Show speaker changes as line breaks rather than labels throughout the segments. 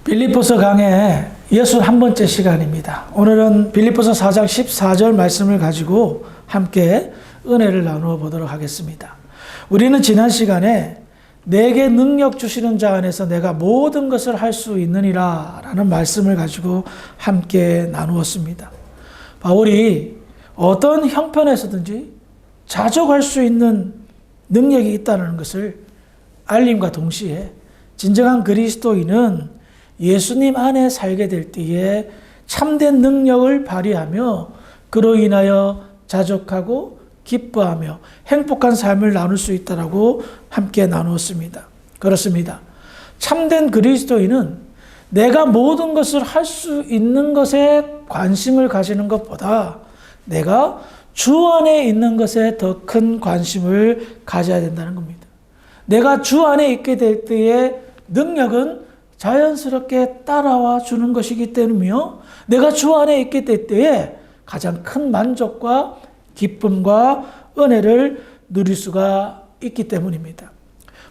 빌립보서 강의 61번째 시간입니다. 오늘은 빌립보서 4장 14절 말씀을 가지고 함께 은혜를 나누어 보도록 하겠습니다. 우리는 지난 시간에 내게 능력 주시는 자 안에서 내가 모든 것을 할 수 있느니라 라는 말씀을 가지고 함께 나누었습니다. 바울이 어떤 형편에서든지 자족할 수 있는 능력이 있다는 것을 알림과 동시에 진정한 그리스도인은 예수님 안에 살게 될 때에 참된 능력을 발휘하며 그로 인하여 자족하고 기뻐하며 행복한 삶을 나눌 수 있다고 함께 나누었습니다. 그렇습니다. 참된 그리스도인은 내가 모든 것을 할 수 있는 것에 관심을 가지는 것보다 내가 주 안에 있는 것에 더 큰 관심을 가져야 된다는 겁니다. 내가 주 안에 있게 될 때의 능력은 자연스럽게 따라와 주는 것이기 때문이며 내가 주 안에 있게 될 때에 가장 큰 만족과 기쁨과 은혜를 누릴 수가 있기 때문입니다.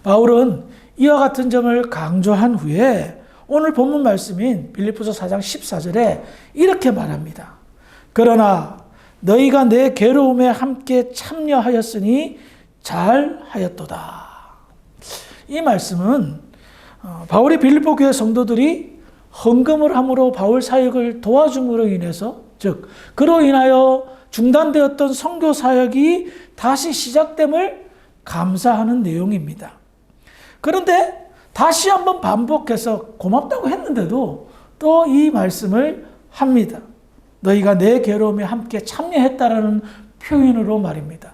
바울은 이와 같은 점을 강조한 후에 오늘 본문 말씀인 빌립보서 4장 14절에 이렇게 말합니다. 그러나 너희가 내 괴로움에 함께 참여하였으니 잘하였도다. 이 말씀은 바울이 빌립보 교회 성도들이 헌금을 함으로 바울 사역을 도와줌으로 인해서, 즉 그로 인하여 중단되었던 선교 사역이 다시 시작됨을 감사하는 내용입니다. 그런데 다시 한번 반복해서 고맙다고 했는데도 또 이 말씀을 합니다. 너희가 내 괴로움에 함께 참여했다라는 표현으로 말입니다.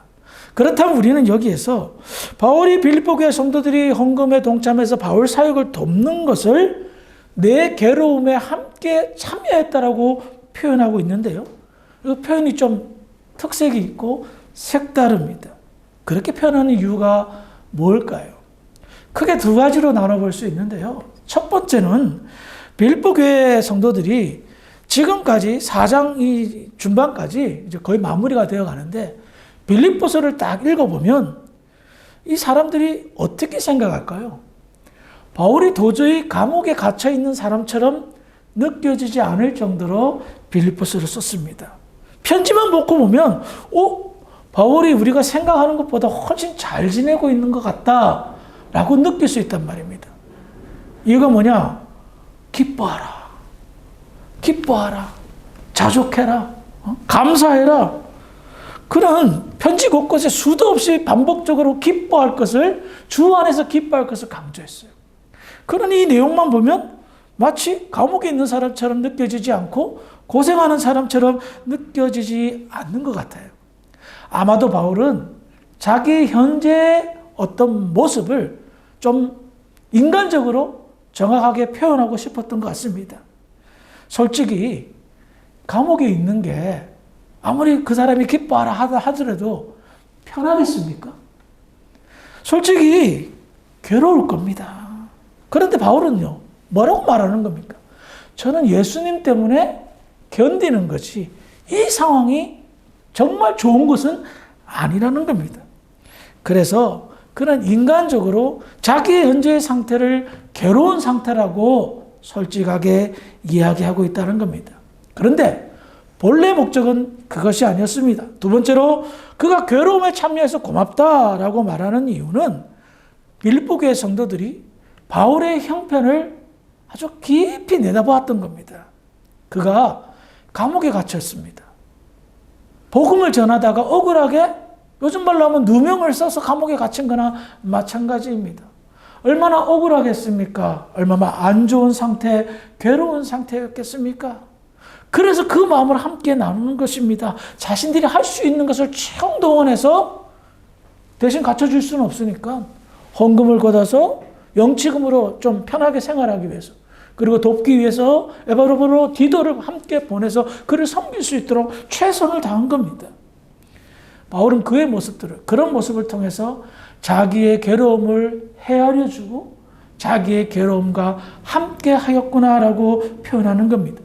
그렇다면 우리는 여기에서 바울이 빌립보 교회 성도들이 헌금에 동참해서 바울 사역을 돕는 것을 내 괴로움에 함께 참여했다라고 표현하고 있는데요. 이 표현이 좀 특색이 있고 색다릅니다. 그렇게 표현하는 이유가 뭘까요? 크게 두 가지로 나눠볼 수 있는데요. 첫 번째는 빌립보 교회 성도들이 지금까지 4장 이 중반까지 이제 거의 마무리가 되어 가는데 빌립보서를 딱 읽어보면 이 사람들이 어떻게 생각할까요? 바울이 도저히 감옥에 갇혀 있는 사람처럼 느껴지지 않을 정도로 빌립보서를 썼습니다. 편지만 보고 보면 바울이 우리가 생각하는 것보다 훨씬 잘 지내고 있는 것 같다라고 느낄 수 있단 말입니다. 이유가 뭐냐? 기뻐하라. 기뻐하라. 자족해라. 감사해라. 그는 편지 곳곳에 수도 없이 반복적으로 기뻐할 것을, 주 안에서 기뻐할 것을 강조했어요. 그는 이 내용만 보면 마치 감옥에 있는 사람처럼 느껴지지 않고 고생하는 사람처럼 느껴지지 않는 것 같아요. 아마도 바울은 자기 현재의 어떤 모습을 좀 인간적으로 정확하게 표현하고 싶었던 것 같습니다. 솔직히 감옥에 있는 게 아무리 그 사람이 기뻐하라 하더라도 편하겠습니까? 솔직히 괴로울 겁니다. 그런데 바울은요, 뭐라고 말하는 겁니까? 저는 예수님 때문에 견디는 거지 이 상황이 정말 좋은 것은 아니라는 겁니다. 그래서 그는 인간적으로 자기의 현재의 상태를 괴로운 상태라고 솔직하게 이야기하고 있다는 겁니다. 그런데 본래 목적은 그것이 아니었습니다. 두 번째로 그가 괴로움에 참여해서 고맙다라고 말하는 이유는 빌립보 교회 성도들이 바울의 형편을 아주 깊이 내다보았던 겁니다. 그가 감옥에 갇혔습니다. 복음을 전하다가 억울하게 요즘 말로 하면 누명을 써서 감옥에 갇힌 거나 마찬가지입니다. 얼마나 억울하겠습니까? 얼마나 안 좋은 상태, 괴로운 상태였겠습니까? 그래서 그 마음을 함께 나누는 것입니다. 자신들이 할 수 있는 것을 총동원해서 대신 갖춰줄 수는 없으니까 헌금을 걷어서 영치금으로 좀 편하게 생활하기 위해서, 그리고 돕기 위해서 에바로브로 디도를 함께 보내서 그를 섬길 수 있도록 최선을 다한 겁니다. 바울은 그런 모습을 통해서 자기의 괴로움을 헤아려주고 자기의 괴로움과 함께 하였구나라고 표현하는 겁니다.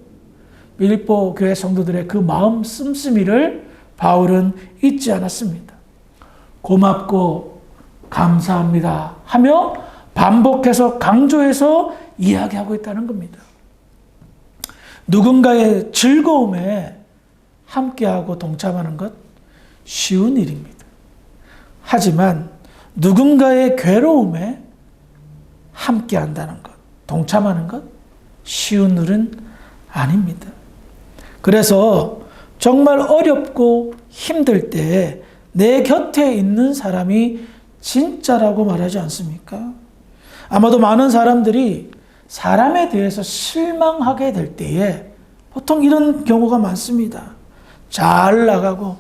빌립보 교회 성도들의 그 마음 씀씀이를 바울은 잊지 않았습니다. 고맙고 감사합니다 하며 반복해서 강조해서 이야기하고 있다는 겁니다. 누군가의 즐거움에 함께하고 동참하는 것 쉬운 일입니다. 하지만 누군가의 괴로움에 함께한다는 것, 동참하는 것 쉬운 일은 아닙니다. 그래서 정말 어렵고 힘들 때 내 곁에 있는 사람이 진짜라고 말하지 않습니까? 아마도 많은 사람들이 사람에 대해서 실망하게 될 때에 보통 이런 경우가 많습니다. 잘 나가고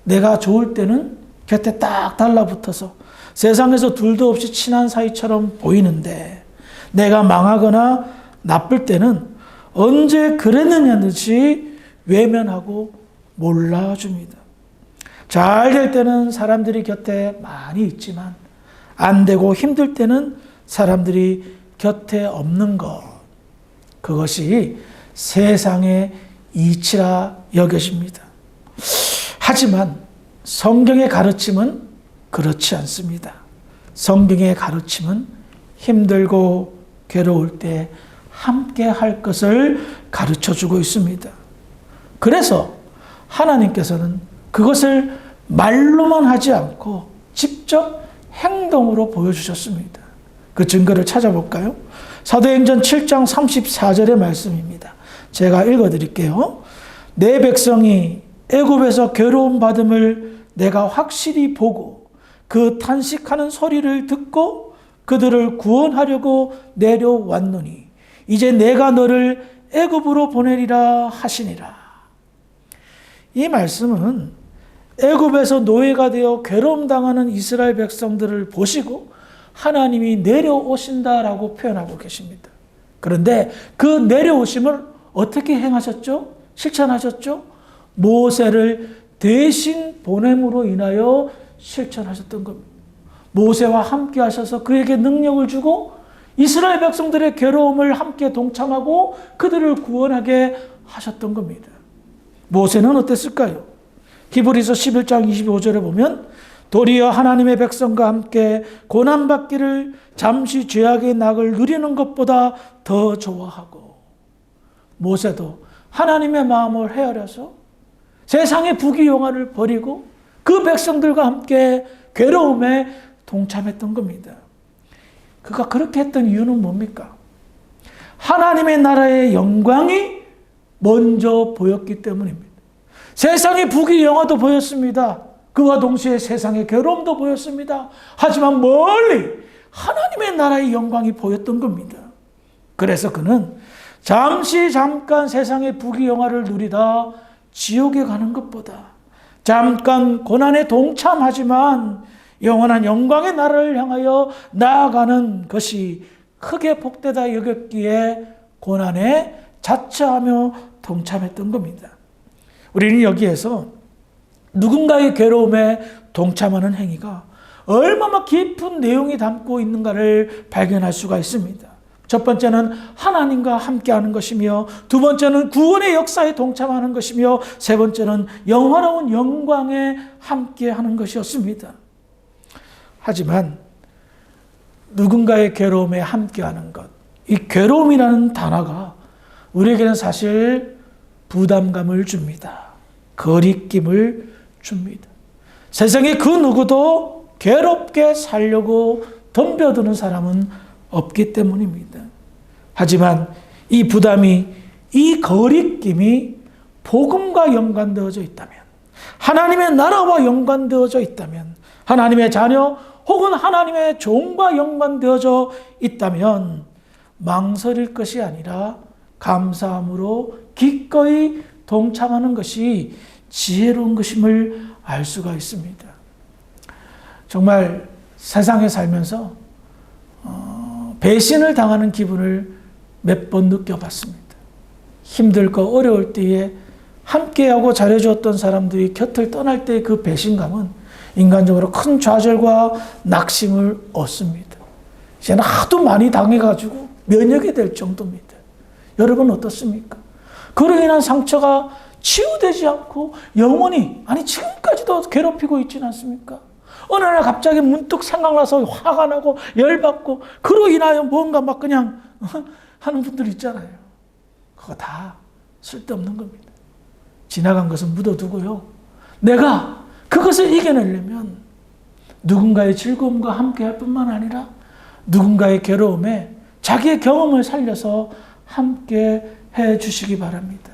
내가 좋을 때는 곁에 딱 달라붙어서 세상에서 둘도 없이 친한 사이처럼 보이는데 내가 망하거나 나쁠 때는 언제 그랬느냐 듯이 외면하고 몰라줍니다. 잘 될 때는 사람들이 곁에 많이 있지만 안 되고 힘들 때는 사람들이 곁에 없는 것, 그것이 세상의 이치라 여겨집니다. 하지만 성경의 가르침은 그렇지 않습니다. 성경의 가르침은 힘들고 괴로울 때 함께 할 것을 가르쳐주고 있습니다. 그래서 하나님께서는 그것을 말로만 하지 않고 직접 행동으로 보여주셨습니다. 그 증거를 찾아볼까요? 사도행전 7장 34절의 말씀입니다. 제가 읽어드릴게요. 내 백성이 애굽에서 괴로움 받음을 내가 확실히 보고 그 탄식하는 소리를 듣고 그들을 구원하려고 내려왔노니 이제 내가 너를 애굽으로 보내리라 하시니라. 이 말씀은 애굽에서 노예가 되어 괴로움 당하는 이스라엘 백성들을 보시고 하나님이 내려오신다라고 표현하고 계십니다. 그런데 그 내려오심을 어떻게 행하셨죠? 실천하셨죠? 모세를 대신 보냄으로 인하여 실천하셨던 겁니다. 모세와 함께 하셔서 그에게 능력을 주고 이스라엘 백성들의 괴로움을 함께 동참하고 그들을 구원하게 하셨던 겁니다. 모세는 어땠을까요? 히브리서 11장 25절에 보면 도리어 하나님의 백성과 함께 고난받기를 잠시 죄악의 낙을 누리는 것보다 더 좋아하고, 모세도 하나님의 마음을 헤아려서 세상의 부귀영화를 버리고 그 백성들과 함께 괴로움에 동참했던 겁니다. 그가 그렇게 했던 이유는 뭡니까? 하나님의 나라의 영광이 먼저 보였기 때문입니다. 세상의 부귀영화도 보였습니다. 그와 동시에 세상의 괴로움도 보였습니다. 하지만 멀리 하나님의 나라의 영광이 보였던 겁니다. 그래서 그는 잠깐 세상의 부귀영화를 누리다 지옥에 가는 것보다 잠깐 고난에 동참하지만 영원한 영광의 나라를 향하여 나아가는 것이 크게 복되다 여겼기에 고난에 자처하며 동참했던 겁니다. 우리는 여기에서 누군가의 괴로움에 동참하는 행위가 얼마나 깊은 내용이 담고 있는가를 발견할 수가 있습니다. 첫 번째는 하나님과 함께하는 것이며, 두 번째는 구원의 역사에 동참하는 것이며, 세 번째는 영화로운 영광에 함께하는 것이었습니다. 하지만 누군가의 괴로움에 함께하는 것, 이 괴로움이라는 단어가 우리에게는 사실 부담감을 줍니다. 거리낌을 줍니다. 세상에 그 누구도 괴롭게 살려고 덤벼드는 사람은 없기 때문입니다. 하지만 이 부담이, 이 거리낌이 복음과 연관되어져 있다면, 하나님의 나라와 연관되어져 있다면, 하나님의 자녀 혹은 하나님의 종과 연관되어져 있다면 망설일 것이 아니라 감사함으로 기꺼이 동참하는 것이 지혜로운 것임을 알 수가 있습니다. 정말 세상에 살면서 배신을 당하는 기분을 몇 번 느껴봤습니다. 힘들고 어려울 때에 함께하고 잘해주었던 사람들이 곁을 떠날 때의 그 배신감은 인간적으로 큰 좌절과 낙심을 얻습니다. 이제는 하도 많이 당해가지고 면역이 될 정도입니다. 여러분 어떻습니까? 그로 인한 상처가 치유되지 않고 영원히, 아니 지금까지도 괴롭히고 있지는 않습니까? 어느 날 갑자기 문득 생각나서 화가 나고 열받고 그로 인하여 뭔가 막 그냥 하는 분들 있잖아요. 그거 다 쓸데없는 겁니다. 지나간 것은 묻어두고요. 내가 그것을 이겨내려면 누군가의 즐거움과 함께 할 뿐만 아니라 누군가의 괴로움에 자기의 경험을 살려서 함께 해 주시기 바랍니다.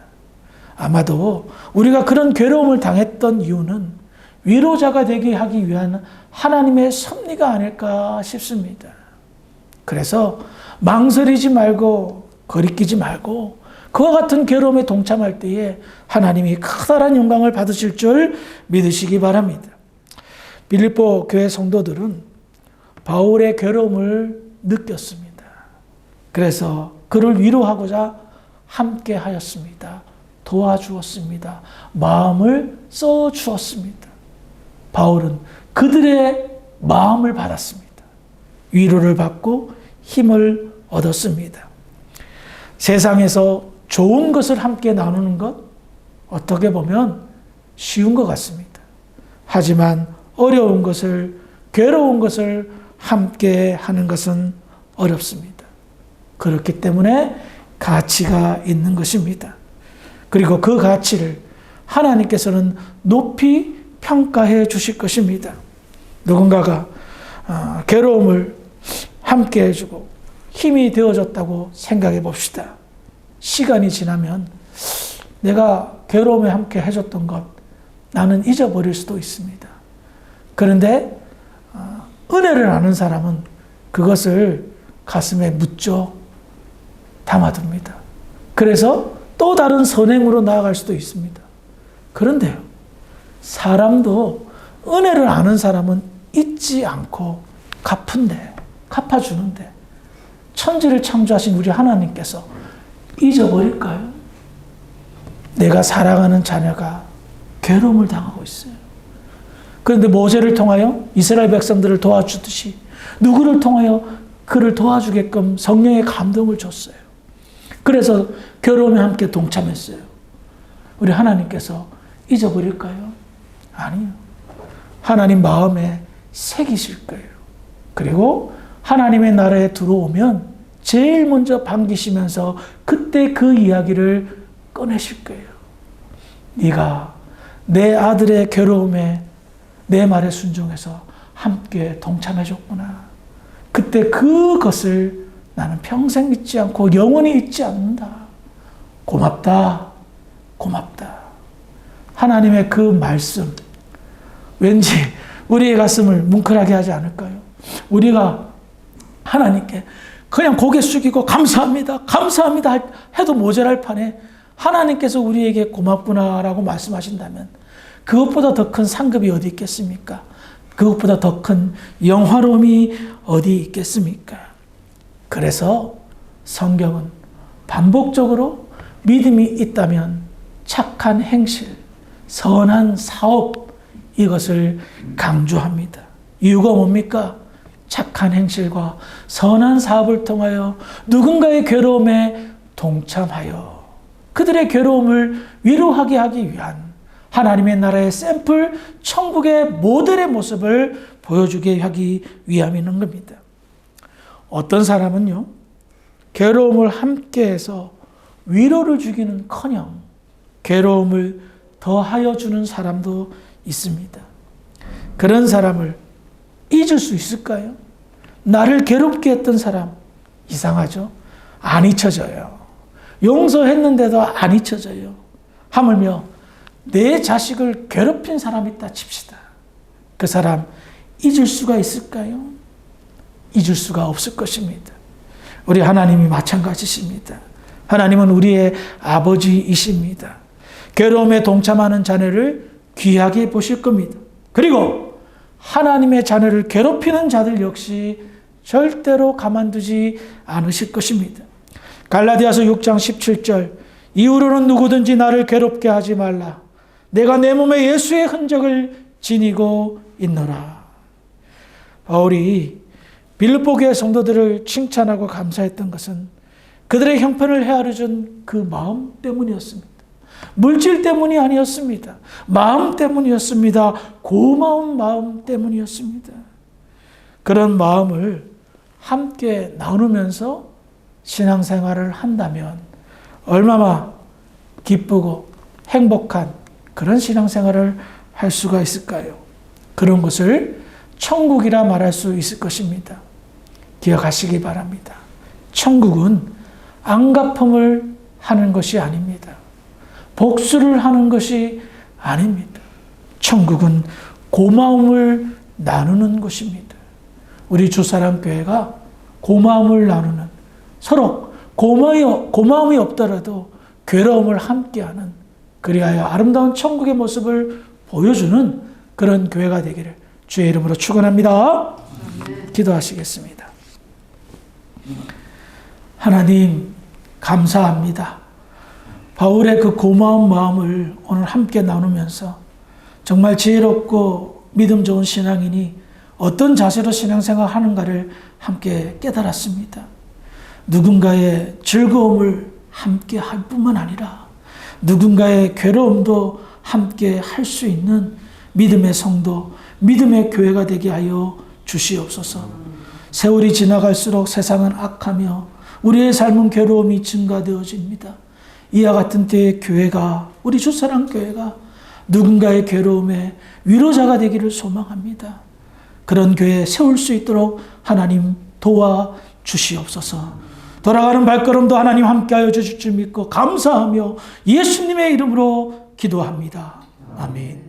아마도 우리가 그런 괴로움을 당했던 이유는 위로자가 되게 하기 위한 하나님의 섭리가 아닐까 싶습니다. 그래서 망설이지 말고 거리끼지 말고 그와 같은 괴로움에 동참할 때에 하나님이 커다란 영광을 받으실 줄 믿으시기 바랍니다. 빌립보 교회 성도들은 바울의 괴로움을 느꼈습니다. 그래서 그를 위로하고자 함께 하였습니다. 도와주었습니다. 마음을 써주었습니다. 바울은 그들의 마음을 받았습니다. 위로를 받고 힘을 얻었습니다. 세상에서 좋은 것을 함께 나누는 것 어떻게 보면 쉬운 것 같습니다. 하지만 어려운 것을, 괴로운 것을 함께 하는 것은 어렵습니다. 그렇기 때문에 가치가 있는 것입니다. 그리고 그 가치를 하나님께서는 높이 평가해 주실 것입니다. 누군가가 괴로움을 함께 해주고 힘이 되어졌다고 생각해 봅시다. 시간이 지나면 내가 괴로움에 함께 해줬던 것 나는 잊어버릴 수도 있습니다. 그런데 은혜를 아는 사람은 그것을 가슴에 묻죠. 담아둡니다. 그래서 또 다른 선행으로 나아갈 수도 있습니다. 그런데요, 사람도 은혜를 아는 사람은 잊지 않고 갚아주는데 천지를 창조하신 우리 하나님께서 잊어버릴까요? 내가 사랑하는 자녀가 괴로움을 당하고 있어요. 그런데 모세를 통하여 이스라엘 백성들을 도와주듯이 누구를 통하여 그를 도와주게끔 성령의 감동을 줬어요. 그래서 괴로움에 함께 동참했어요. 우리 하나님께서 잊어버릴까요? 아니요. 하나님 마음에 새기실 거예요. 그리고 하나님의 나라에 들어오면 제일 먼저 반기시면서 그때 그 이야기를 꺼내실 거예요. 네가 내 아들의 괴로움에 내 말에 순종해서 함께 동참해줬구나. 그때 그것을 나는 평생 잊지 않고 영원히 잊지 않는다. 고맙다. 고맙다. 하나님의 그 말씀 왠지 우리의 가슴을 뭉클하게 하지 않을까요? 우리가 하나님께 그냥 고개 숙이고 감사합니다. 감사합니다 해도 모자랄 판에 하나님께서 우리에게 고맙구나라고 말씀하신다면 그것보다 더 큰 상급이 어디 있겠습니까? 그것보다 더 큰 영화로움이 어디 있겠습니까? 그래서 성경은 반복적으로 믿음이 있다면 착한 행실, 선한 사업 이것을 강조합니다. 이유가 뭡니까? 착한 행실과 선한 사업을 통하여 누군가의 괴로움에 동참하여 그들의 괴로움을 위로하게 하기 위한 하나님의 나라의 샘플, 천국의 모델의 모습을 보여주게 하기 위함이는 겁니다. 어떤 사람은요, 괴로움을 함께해서 위로를 주기는커녕 괴로움을 더하여 주는 사람도 있습니다. 그런 사람을 잊을 수 있을까요? 나를 괴롭게 했던 사람, 이상하죠? 안 잊혀져요. 용서했는데도 안 잊혀져요. 하물며 내 자식을 괴롭힌 사람이 있다 칩시다. 그 사람 잊을 수가 있을까요? 잊을 수가 없을 것입니다. 우리 하나님이 마찬가지십니다. 하나님은 우리의 아버지이십니다. 괴로움에 동참하는 자녀를 귀하게 보실 겁니다. 그리고 하나님의 자녀를 괴롭히는 자들 역시 절대로 가만두지 않으실 것입니다. 갈라디아서 6장 17절 이후로는 누구든지 나를 괴롭게 하지 말라. 내가 내 몸에 예수의 흔적을 지니고 있노라. 바울이 빌립보 교회 성도들을 칭찬하고 감사했던 것은 그들의 형편을 헤아려 준 그 마음 때문이었습니다. 물질 때문이 아니었습니다. 마음 때문이었습니다. 고마운 마음 때문이었습니다. 그런 마음을 함께 나누면서 신앙생활을 한다면 얼마나 기쁘고 행복한 그런 신앙생활을 할 수가 있을까요? 그런 것을 천국이라 말할 수 있을 것입니다. 기억하시기 바랍니다. 천국은 앙가품을 하는 것이 아닙니다. 복수를 하는 것이 아닙니다. 천국은 고마움을 나누는 곳입니다. 우리 주사랑교회가 고마움을 나누는, 서로 고마움이 없더라도 괴로움을 함께하는, 그리하여 아름다운 천국의 모습을 보여주는 그런 교회가 되기를 주의 이름으로 축원합니다. 기도하시겠습니다. 하나님 감사합니다. 바울의 그 고마운 마음을 오늘 함께 나누면서 정말 지혜롭고 믿음 좋은 신앙인이 어떤 자세로 신앙생활 하는가를 함께 깨달았습니다. 누군가의 즐거움을 함께 할 뿐만 아니라 누군가의 괴로움도 함께 할 수 있는 믿음의 성도, 믿음의 교회가 되게 하여 주시옵소서. 세월이 지나갈수록 세상은 악하며 우리의 삶은 괴로움이 증가되어집니다. 이와 같은 때의 교회가, 우리 주사랑교회가 누군가의 괴로움에 위로자가 되기를 소망합니다. 그런 교회 세울 수 있도록 하나님 도와주시옵소서. 돌아가는 발걸음도 하나님 함께하여 주실 줄 믿고 감사하며 예수님의 이름으로 기도합니다. 아멘.